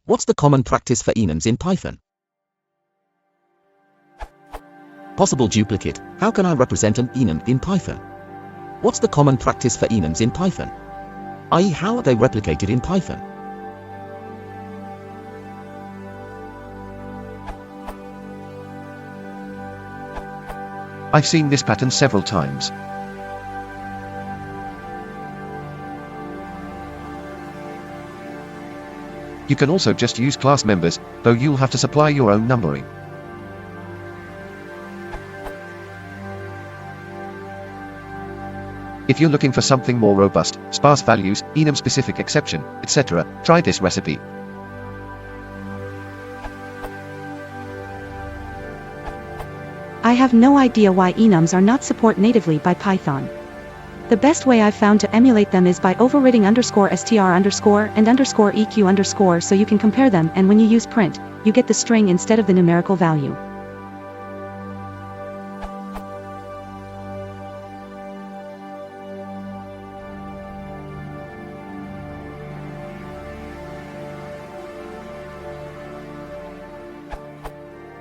What's the common practice for enums in Python? Possible duplicate. How can I represent an enum in Python? What's the common practice for enums in Python? i.e., how are they replicated in Python? I've seen this pattern several times. You can also just use class members, though you'll have to supply your own numbering. If you're looking for something more robust, sparse values, enum-specific exception, etc., try this recipe. I have no idea why enums are not supported natively by Python. The best way I've found to emulate them is by overriding _str_ and _eq_ so you can compare them, and when you use print, you get the string instead of the numerical value.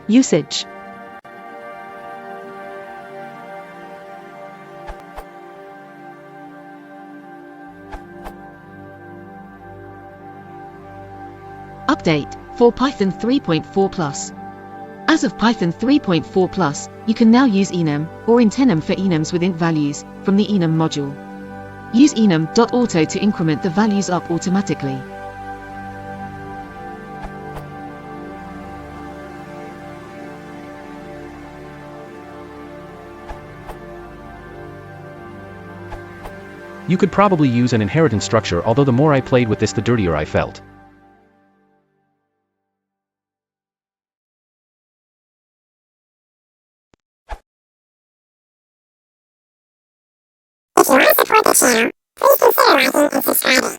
Usage. Update for Python 3.4+. As of Python 3.4+, you can now use enum or intenum for enums with int values from the enum module. Use enum.auto to increment the values up automatically. You could probably use an inheritance structure, although the more I played with this the dirtier I felt. If you want to support the channel, please consider liking and subscribing.